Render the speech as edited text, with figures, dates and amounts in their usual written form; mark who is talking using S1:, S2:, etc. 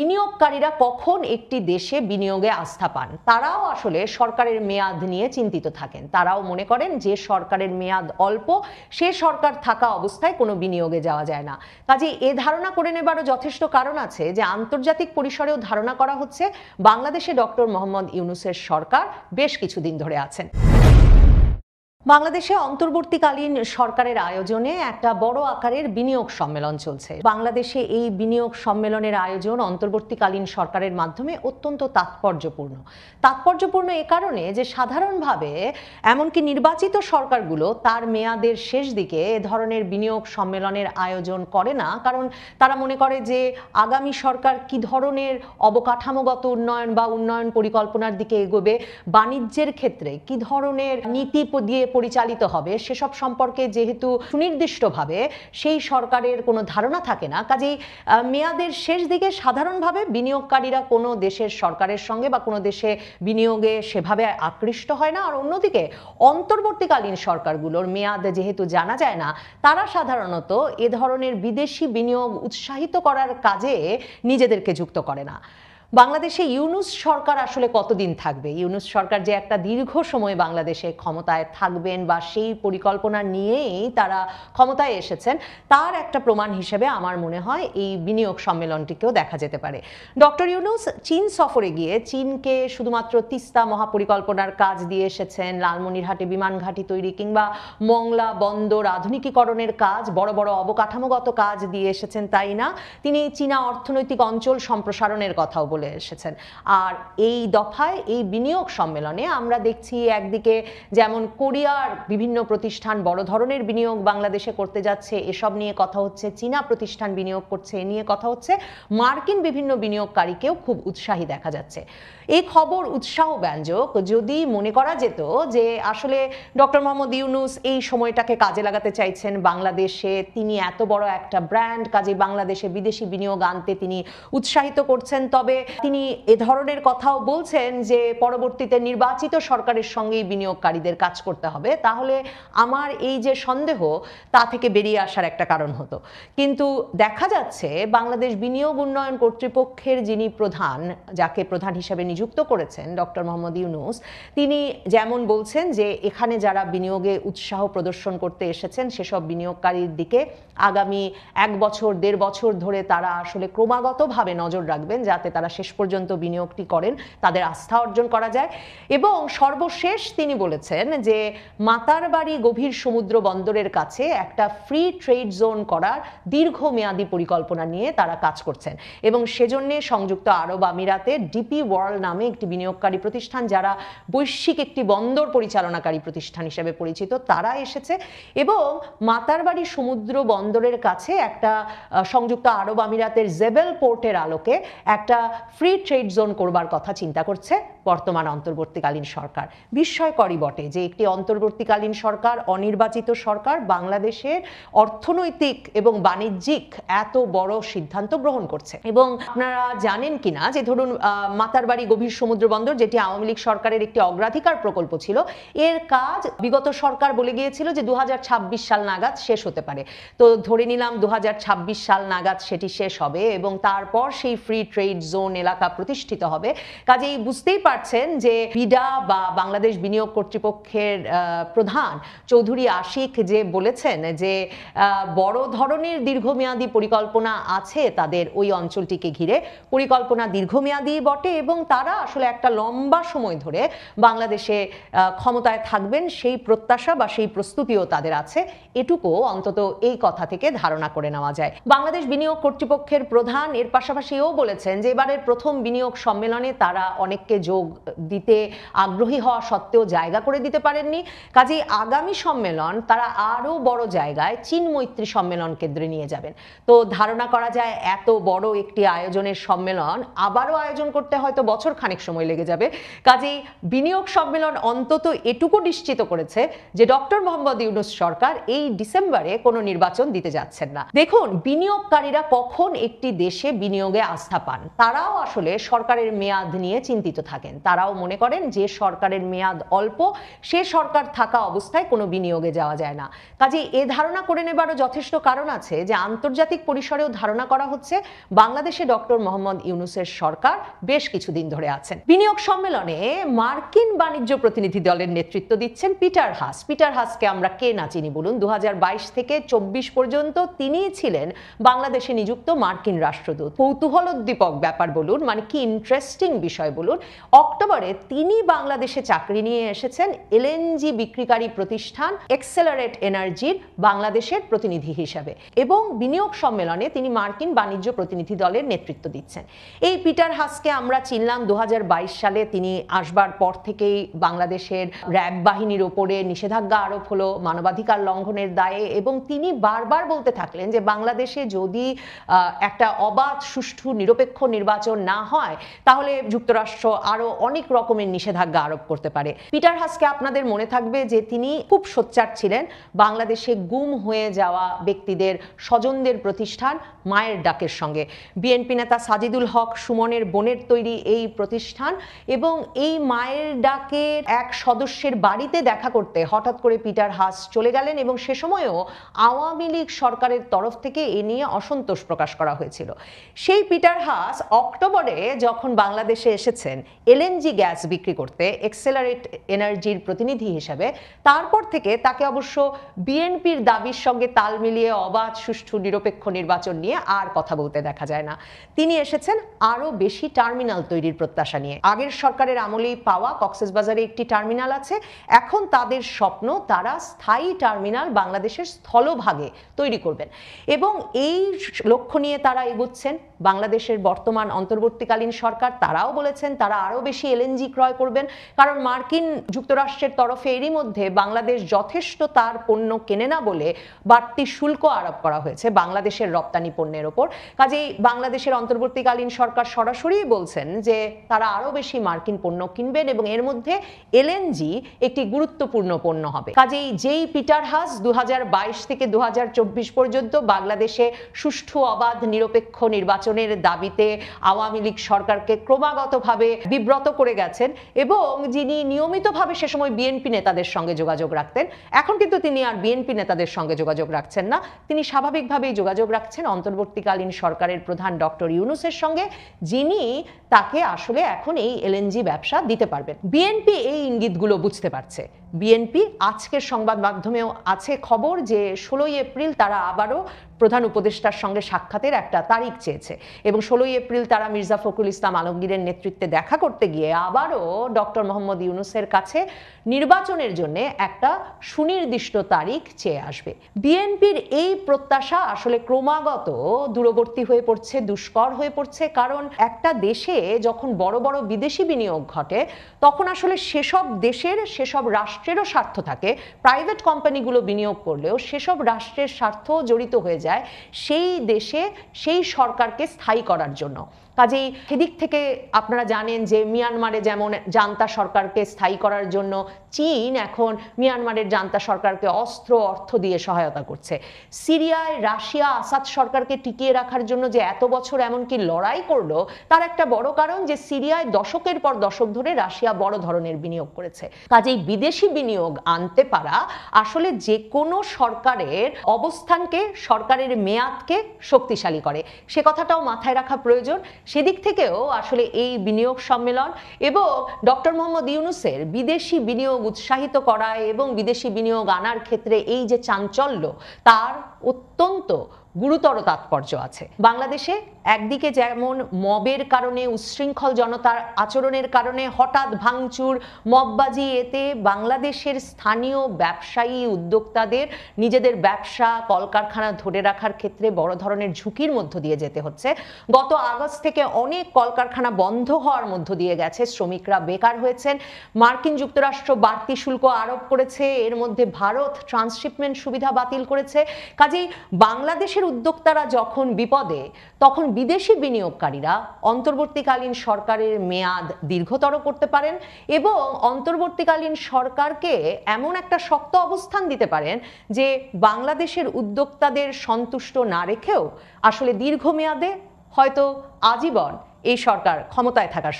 S1: বিনিয়োগকারীরা কখন একটি দেশে বিনিয়োগে আস্থা পান? তারাও আসলে সরকারের মেয়াদ নিয়ে চিন্তিত থাকেন। তারাও মনে করেন যে সরকারের মেয়াদ অল্প, সে সরকার থাকা অবস্থায় কোনো বিনিয়োগে যাওয়া যায় না। কাজেই এ ধারণা করে নেবারও যথেষ্ট কারণ আছে যে আন্তর্জাতিক পরিসরেও ধারণা করা হচ্ছে বাংলাদেশে ডক্টর মোহাম্মদ ইউনূসের সরকার বেশ কিছুদিন ধরে আছেন। বাংলাদেশে অন্তর্বর্তীকালীন সরকারের আয়োজনে একটা বড় আকারের বিনিয়োগ সম্মেলন চলছে। বাংলাদেশে এই বিনিয়োগ সম্মেলনের আয়োজন অন্তর্বর্তীকালীন সরকারের মাধ্যমে অত্যন্ত তাৎপর্যপূর্ণ এ কারণে যে সাধারণভাবে এমনকি নির্বাচিত সরকারগুলো তার মেয়াদের শেষ দিকে এ ধরনের বিনিয়োগ সম্মেলনের আয়োজন করে না, কারণ তারা মনে করে যে আগামী সরকার কি ধরনের অবকাঠামোগত উন্নয়ন বা উন্নয়ন পরিকল্পনার দিকে এগোবে, বাণিজ্যের ক্ষেত্রে কি ধরনের নীতি দিয়ে পরিচালিত হবে সেসব সম্পর্কে যেহেতু সুনির্দিষ্টভাবে সেই সরকারের কোনো ধারণা থাকে না, কাজেই মেয়াদের শেষ দিকে সাধারণভাবে বিনিয়োগকারীরা কোনো দেশের সরকারের সঙ্গে বা কোনো দেশে বিনিয়োগে সেভাবে আকৃষ্ট হয় না। আর অন্যদিকে অন্তর্বর্তীকালীন সরকারগুলোর মেয়াদ যেহেতু জানা যায় না, তারা সাধারণত এ ধরনের বিদেশি বিনিয়োগ উৎসাহিত করার কাজে নিজেদেরকে যুক্ত করে না। বাংলাদেশে ইউনূস সরকার আসলে কতদিন থাকবে? ইউনূস সরকার যে একটা দীর্ঘ সময় বাংলাদেশে ক্ষমতায় থাকবেন বা সেই পরিকল্পনা নিয়েই তারা ক্ষমতায় এসেছেন, তার একটা প্রমাণ হিসেবে আমার মনে হয় এই বিনিয়োগ সম্মেলনটিকেও দেখা যেতে পারে। ডক্টর ইউনূস চীন সফরে গিয়ে চীনকে শুধুমাত্র তিস্তা মহাপরিকল্পনার কাজ দিয়ে এসেছেন, লালমনিরহাটে বিমান ঘাঁটি তৈরি কিংবা মংলা বন্দর আধুনিকীকরণের কাজ, বড় বড় অবকাঠামোগত কাজ দিয়ে এসেছেন তাই না, তিনি চীনা অর্থনৈতিক অঞ্চল সম্প্রসারণের কথাও বলে এসেছেন। আর এই দফায় এই বিনিয়োগ সম্মেলনে আমরা দেখছি একদিকে যেমন কোরিয়ার বিভিন্ন প্রতিষ্ঠান বড় ধরনের বিনিয়োগ বাংলাদেশে করতে যাচ্ছে, এসব নিয়ে কথা হচ্ছে, চীনা প্রতিষ্ঠান বিনিয়োগ করছে এ নিয়ে কথা হচ্ছে, মার্কিন বিভিন্ন বিনিয়োগকারীকেও খুব উৎসাহী দেখা যাচ্ছে। এই খবর উৎসাহব্যঞ্জক যদি মনে করা যেত যে আসলে ডক্টর মোহাম্মদ ইউনূস এই সময়টাকে কাজে লাগাতে চাইছেন বাংলাদেশে, তিনি এত বড় একটা ব্র্যান্ড, কাজে বাংলাদেশে বিদেশি বিনিয়োগ আনতে তিনি উৎসাহিত করছেন, তবে তিনি এ ধরনের কথাও বলছেন যে পরবর্তীতে নির্বাচিত সরকারের সঙ্গেই বিনিয়োগকারীদের কাজ করতে হবে, তাহলে আমার এই যে সন্দেহ তা থেকে বেরিয়ে আসার একটা কারণ হতো। কিন্তু দেখা যাচ্ছে বাংলাদেশ বিনিয়োগ উন্নয়ন কর্তৃপক্ষের যিনি প্রধান, যাকে প্রধান হিসেবে নিযুক্ত করেছেন ডক্টর মোহাম্মদ ইউনূস, তিনি যেমন বলছেন যে এখানে যারা বিনিয়োগে উৎসাহ প্রদর্শন করতে এসেছেন সেসব বিনিয়োগকারীর দিকে আগামী 1 বছর 1.5 বছর ধরে তারা আসলে ক্রমাগতভাবে নজর রাখবেন যাতে তারা শেষ পর্যন্ত বিনিয়োগটি করেন, তাদের আস্থা অর্জন করা যায়। এবং সর্বশেষ তিনি বলেছেন যে মাতারবাড়ি গভীর সমুদ্র বন্দরের কাছে একটা ফ্রি ট্রেড জোন করার দীর্ঘমেয়াদী পরিকল্পনা নিয়ে তারা কাজ করছেন এবং সেজন্য সংযুক্ত আরব আমিরাতে ডিপি ওয়ার্ল্ড নামে একটি বিনিয়োগকারী প্রতিষ্ঠান, যারা বৈশ্বিক একটি বন্দর পরিচালনাকারী প্রতিষ্ঠান হিসেবে পরিচিত, তারা এসেছে এবং মাতারবাড়ি সমুদ্র বন্দরের কাছে একটা সংযুক্ত আরব আমিরাতের জেবেল পোর্টের আলোকে একটা ফ্রি ট্রেড জোন করবার কথা চিন্তা করছে বর্তমান অন্তর্বর্তীকালীন সরকার। বিস্ময়করই বটে যে একটি অন্তর্বর্তীকালীন সরকার, অনির্বাচিত সরকার, বাংলাদেশের অর্থনৈতিক এবং বাণিজ্যিক এত বড় সিদ্ধান্ত গ্রহণ করছে। এবং আপনারা জানেন কিনা যে ধরুন মাতারবাড়ি গভীর সমুদ্র বন্দর, যেটি আওয়ামী লীগ সরকারের একটি অগ্রাধিকার প্রকল্প ছিল, এর কাজ বিগত সরকার বলে গিয়েছিল যে 2026 সাল নাগাদ শেষ হতে পারে। তো ধরে নিলাম 2026 সাল নাগাদ সেটি শেষ হবে এবং তারপর সেই ফ্রি ট্রেড জোন এলাকা প্রতিষ্ঠিত হবে। কাজেই বুঝতেই পারছেন যে বিডা বা বাংলাদেশ বিনিয়োগ কর্তৃপক্ষের প্রধান চৌধুরী আশিক যে বলেছেন যে বড় ধরনের দীর্ঘমেয়াদী পরিকল্পনা আছে তাদের ওই অঞ্চলটিকে ঘিরে, পরিকল্পনা দীর্ঘমেয়াদী বটে এবং তারা আসলে একটা লম্বা সময় ধরে বাংলাদেশে ক্ষমতায় থাকবেন সেই প্রত্যাশা বা সেই প্রস্তুতিও তাদের আছে, এটুকু অন্তত এই কথা থেকে ধারণা করে নেওয়া যায়। বাংলাদেশ বিনিয়োগ কর্তৃপক্ষের প্রধান এর পাশাপাশি এও বলেছেন যে এবারের প্রথম বিনিয়োগ সম্মেলনে তারা অনেককে যোগ দিতে আগ্রহী হওয়া সত্ত্বেও জায়গা করে দিতে পারেননি, কাজেই আগামী সম্মেলন তারা আরও বড় জায়গায় চীন মৈত্রী সম্মেলন কেন্দ্রে নিয়ে যাবেন। তো ধারণা করা যায় এত বড় একটি আয়োজনের সম্মেলন আবারও আয়োজন করতে হয়তো বছর খানেক সময় লেগে যাবে। কাজেই বিনিয়োগ সম্মেলন অন্তত এটুকু নিশ্চিত করেছে যে ডক্টর মোহাম্মদ ইউনূস সরকার এই ডিসেম্বরে কোনো নির্বাচন দিতে যাচ্ছেন না। দেখুন, বিনিয়োগকারীরা কখন একটি দেশে বিনিয়োগে আস্থা পান? তারাও আসলে সরকারের মেয়াদ নিয়ে চিন্তিত থাকেন। তারাও মনে করেন যে সরকারের মেয়াদ অল্প, সে সরকার থাকা অবস্থায় কোনো বিনিয়োগে যাওয়া যায় না। কাজেই এ ধারণা করে নেবারও যথেষ্ট কারণ আছে যে আন্তর্জাতিক পরিসরেও ধারণা করা হচ্ছে বাংলাদেশে ডক্টর মোহাম্মদ ইউনূসের সরকার বেশ কিছুদিন ধরে আছেন। বিনিয়োগ সম্মেলনে মার্কিন বাণিজ্য প্রতিনিধি দলের নেতৃত্ব দিচ্ছেন পিটার হাস। পিটার হাসকে আমরা কে না চিনি বলুন? 2022 থেকে 24 পর্যন্ত তিনিই ছিলেন বাংলাদেশে নিযুক্ত মার্কিন রাষ্ট্রদূত। কৌতূহলোদ্দীপক ব্যাপার বলুন, মানে কি ইন্টারেস্টিং বিষয় বলুন, অক্টোবরে তিনি বাংলাদেশে চাকরি নিয়ে এসেছেন এলএনজি বিক্রিকারী প্রতিষ্ঠান এক্সেলারেট এনার্জির বাংলাদেশের প্রতিনিধি হিসাবে, এবং বিনিয়োগ সম্মেলনে তিনি মার্কিন বাণিজ্য প্রতিনিধি দলের নেতৃত্ব দিচ্ছেন। এই পিটার হাসকে আমরা চিনলাম 2022 সালে। তিনি আসবার পর থেকেই বাংলাদেশের র্যাব বাহিনীর ওপরে নিষেধাজ্ঞা আরোপ হলো মানবাধিকার লঙ্ঘনের দায়ে, এবং তিনি বারবার বলতে থাকলেন যে বাংলাদেশে যদি একটা অবাধ, সুষ্ঠু, নিরপেক্ষ নির্বাচন না হয় তাহলে যুক্তরাষ্ট্র আরো অনেক রকমের নিষেধাজ্ঞা আরোপ করতে পারে। পিটার হাসকে আপনাদের মনে থাকবে যে তিনি খুব সোচ্চার ছিলেন বাংলাদেশে গুম হয়ে যাওয়া ব্যক্তিদের স্বজনদের প্রতিষ্ঠান মায়ের ডাকের সঙ্গে। বিএনপি নেতা সাজিদুল হক সুমনের বোনের তৈরি এই প্রতিষ্ঠান, এবং এই মায়ের ডাকের এক সদস্যের বাড়িতে দেখা করতে হঠাৎ করে পিটার হাস চলে গেলেন, এবং সে সময়ও আওয়ামী লীগ সরকারের তরফ থেকে এ নিয়ে অসন্তোষ প্রকাশ করা হয়েছিল। সেই পিটার হাস অক্টোবরে যখন বাংলাদেশে এসেছেন এলএনজি গ্যাস বিক্রি করতে এক্সেলারেট এনার্জির প্রতিনিধি হিসেবে, তারপর থেকে তাকে অবশ্য বিএনপির দাবির সঙ্গে তাল মিলিয়ে অবাধ, সুষ্ঠু, নিরপেক্ষ নির্বাচন নিয়ে আর কথা বলতে দেখা যায় না। তিনি এসেছেন আরো বেশি টার্মিনাল তৈরির প্রত্যাশা নিয়ে। আগের সরকারের আমলেই পাওয়া কক্সবাজারে একটি টার্মিনাল আছে, এখন তাদের স্বপ্ন তারা স্থায়ী টার্মিনাল বাংলাদেশের স্থলভাগে তৈরি করবেন, এবং এই লক্ষ্য নিয়ে তারা এগোচ্ছেন। বাংলাদেশের বর্তমান অন্তর্বর্তীকালীন সরকার তারাও বলেছেন তারা আরো বেশি এলএনজি ক্রয় করবেন, কারণ মার্কিন যুক্তরাষ্ট্রের তরফে এরই মধ্যে বাংলাদেশ যথেষ্ট তার পণ্য কেনে না বলে বাড়তি শুল্ক আরোপ করা হয়েছে বাংলাদেশের রপ্তানি পণ্যের ওপর। কাজেই বাংলাদেশের অন্তর্বর্তীকালীন সরকার সরাসরি বলছেন যে তারা আরো বেশি মার্কিন পণ্য কিনবেন, এবং এর মধ্যে এলএনজি একটি গুরুত্বপূর্ণ পণ্য হবে। কাজেই যেই পিটার হাস 2022 থেকে 2024 পর্যন্ত বাংলাদেশে সুষ্ঠু, অবাধ, নিরপেক্ষ নির্বাচনের দাবিতে আওয়ামী লীগ সরকারকে ক্রমাগতভাবে বিব্রত করে গেছেন, এবং যিনি নিয়মিতভাবে সে সময় বিএনপি নেতাদের সঙ্গে যোগাযোগ রাখতেন, এখন কিন্তু তিনি আর বিএনপি নেতাদের সঙ্গে যোগাযোগ রাখছেন না। তিনি স্বাভাবিকভাবেই যোগাযোগ রাখছেন অন্তর্বর্তীকালীন সরকারের প্রধান ডক্টর ইউনূসের সঙ্গে, যিনি তাকে আসলে এখন এই এলএনজি ব্যবসা দিতে পারবেন। বিএনপি এই ইঙ্গিতগুলো বুঝতে পারছে। বিএনপি আজকের সংবাদ মাধ্যমেও আছে খবর যে 16ই এপ্রিল তারা আবারও প্রধান উপদেষ্টার সঙ্গে সাক্ষাতের একটা তারিখ চেয়েছে, এবং 16ই এপ্রিল তারা মির্জা ফখরুল ইসলাম আলমগীরের নেতৃত্বে দেখা করতে গিয়ে আবারও ডক্টর মোহাম্মদ ইউনূসের কাছে নির্বাচনের জন্য একটা সুনির্দিষ্ট তারিখ চেয়ে আসবে। বিএনপির এই প্রত্যাশা আসলে ক্রমাগত দূরবর্তী হয়ে পড়ছে, দুষ্কর হয়ে পড়ছে, কারণ একটা দেশে যখন বড় বড় বিদেশি বিনিয়োগ ঘটে তখন আসলে সেসব দেশের, সেসব রাষ্ট্রেরও স্বার্থ থাকে। প্রাইভেট কোম্পানিগুলো বিনিয়োগ করলেও সেসব রাষ্ট্রের স্বার্থ জড়িত হয়ে যায় সেই দেশে সেই সরকারকে স্থায়ী করার জন্য। কাজেই সেদিক থেকে আপনারা জানেন যে মিয়ানমারে যেমন জান্তা সরকারকে স্থায়ী করার জন্য চীন এখন মিয়ানমারের জান্তা সরকারকে অস্ত্র, অর্থ দিয়ে সহায়তা করছে। সিরিয়ায় রাশিয়া আসাদ সরকারকে টিকিয়ে রাখার জন্য যে এত বছর এমনকি লড়াই করলো, তার একটা বড় কারণ যে সিরিয়ায় দশকের পর দশক ধরে রাশিয়া বড় ধরনের বিনিয়োগ করেছে। কাজেই বিদেশি বিনিয়োগ আনতে পারা আসলে যে কোনো সরকারের অবস্থানকে, সরকারের মেয়াদকে শক্তিশালী করে, সে কথাটাও মাথায় রাখা প্রয়োজন। সেদিক থেকেও আসলে এই বিনিয়োগ সম্মেলন এবং ডক্টর মোহাম্মদ ইউনূসের বিদেশি বিনিয়োগ উৎসাহিত করা এবং বিদেশি বিনিয়োগ আনার ক্ষেত্রে এই যে চাঞ্চল্য, তার অত্যন্ত গুরুতর তাৎপর্য আছে। বাংলাদেশে একদিকে যেমন মবের কারণে, উচ্ছৃঙ্খল জনতার আচরণের কারণে হঠাৎ ভাঙচুর, মববাজি, এতে বাংলাদেশের স্থানীয় ব্যবসায়ী, উদ্যোক্তাদের নিজেদের ব্যবসা, কলকারখানা ধরে রাখার ক্ষেত্রে বড় ধরনের ঝুঁকির মধ্য দিয়ে যেতে হচ্ছে। গত আগস্ট থেকে অনেক কলকারখানা বন্ধ হওয়ার মধ্য দিয়ে গেছে, শ্রমিকরা বেকার হয়েছেন। মার্কিন যুক্তরাষ্ট্র বাড়তি শুল্ক আরোপ করেছে, এর মধ্যে ভারত ট্রান্সশিপমেন্ট সুবিধা বাতিল করেছে। কাজেই বাংলাদেশের উদ্যোক্তারা যখন বিপদে, তখন বিদেশি বিনিয়োগকারীরা অন্তর্বর্তীকালীন সরকারের মেয়াদ দীর্ঘতর করতে পারেন এবং অন্তর্বর্তীকালীন সরকারকে এমন একটা শক্ত অবস্থান দিতে পারেন যে বাংলাদেশের উদ্যোক্তাদের সন্তুষ্ট না রেখেও আসলে দীর্ঘমেয়াদে হয়তো আজীবন এই সরকার ক্ষমতায় থাকার